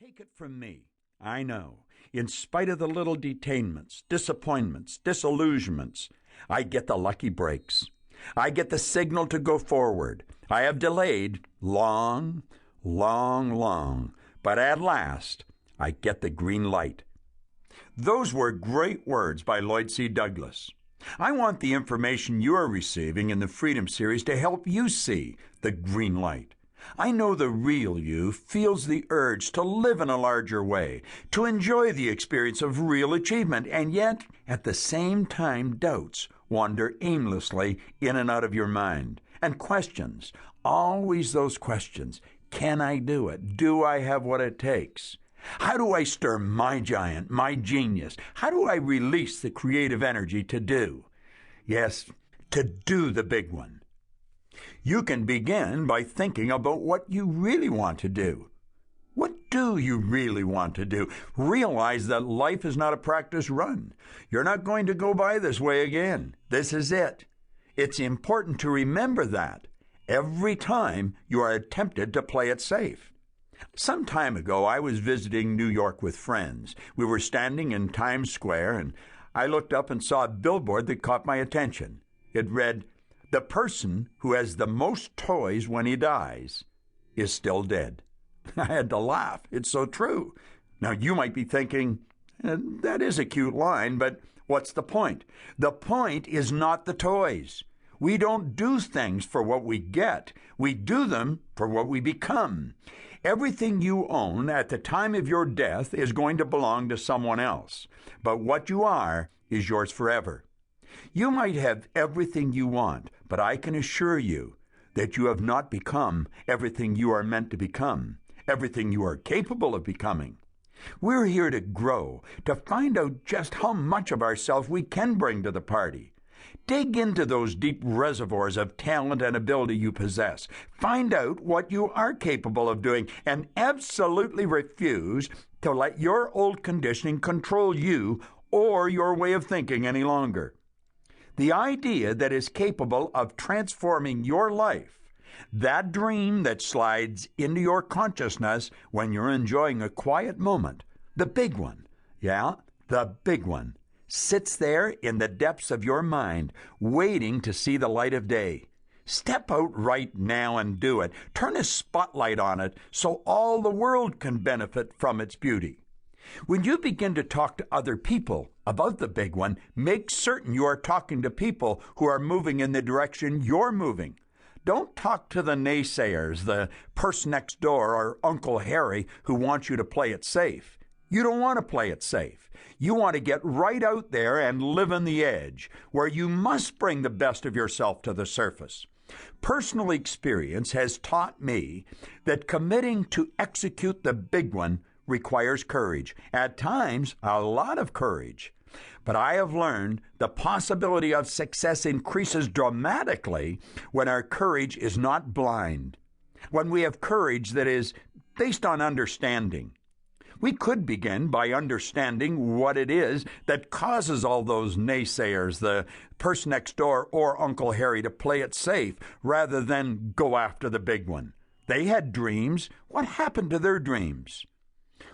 Take it from me. I know, in spite of the little detainments, disappointments, disillusionments, I get the lucky breaks. I get the signal to go forward. I have delayed long, but at last I get the green light. Those were great words by Lloyd C. Douglas. I want the information you are receiving in the Freedom Series to help you see the green light. I know the real you feels the urge to live in a larger way, to enjoy the experience of real achievement, and yet, at the same time, doubts wander aimlessly in and out of your mind. And questions, always those questions. Can I do it? Do I have what it takes? How do I stir my giant, my genius? How do I release the creative energy to do? Yes, to do the big one. You can begin by thinking about what you really want to do. What do you really want to do? Realize that life is not a practice run. You're not going to go by this way again. This is it. It's important to remember that every time you are tempted to play it safe. Some time ago, I was visiting New York with friends. We were standing in Times Square, and I looked up and saw a billboard that caught my attention. It read, "The person who has the most toys when he dies is still dead." I had to laugh. It's so true. Now, you might be thinking, that is a cute line, but what's the point? The point is not the toys. We don't do things for what we get. We do them for what we become. Everything you own at the time of your death is going to belong to someone else. But what you are is yours forever. You might have everything you want, but I can assure you that you have not become everything you are meant to become, everything you are capable of becoming. We're here to grow, to find out just how much of ourselves we can bring to the party. Dig into those deep reservoirs of talent and ability you possess. Find out what you are capable of doing and absolutely refuse to let your old conditioning control you or your way of thinking any longer. The idea that is capable of transforming your life, that dream that slides into your consciousness when you're enjoying a quiet moment, the big one, the big one, sits there in the depths of your mind, waiting to see the light of day. Step out right now and do it. Turn a spotlight on it so all the world can benefit from its beauty. When you begin to talk to other people about the big one, make certain you are talking to people who are moving in the direction you're moving. Don't talk to the naysayers, the person next door, or Uncle Harry who wants you to play it safe. You don't want to play it safe. You want to get right out there and live on the edge, where you must bring the best of yourself to the surface. Personal experience has taught me that committing to execute the big one requires courage. At times, a lot of courage. But I have learned the possibility of success increases dramatically when our courage is not blind, when we have courage that is based on understanding. We could begin by understanding what it is that causes all those naysayers, the person next door or Uncle Harry, to play it safe rather than go after the big one. They had dreams. What happened to their dreams?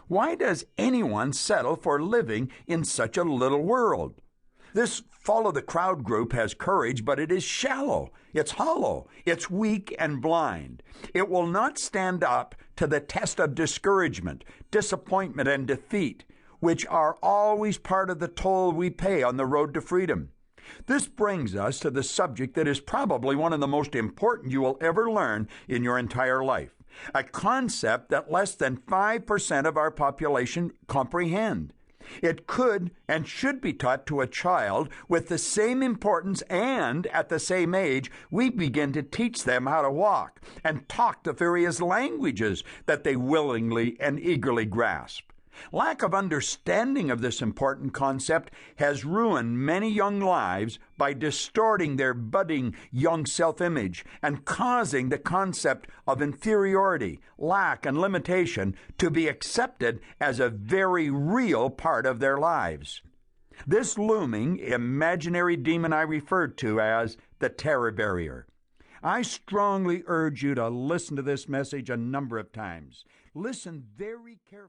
Why does anyone settle for living in such a little world? This follow-the-crowd group has courage, but it is shallow, it's hollow, it's weak and blind. It will not stand up to the test of discouragement, disappointment, and defeat, which are always part of the toll we pay on the road to freedom. This brings us to the subject that is probably one of the most important you will ever learn in your entire life, a concept that less than 5% of our population comprehend. It could and should be taught to a child with the same importance, and at the same age, we begin to teach them how to walk and talk the various languages that they willingly and eagerly grasp. Lack of understanding of this important concept has ruined many young lives by distorting their budding young self-image and causing the concept of inferiority, lack, and limitation to be accepted as a very real part of their lives. This looming imaginary demon I referred to as the terror barrier. I strongly urge you to listen to this message a number of times. Listen very carefully.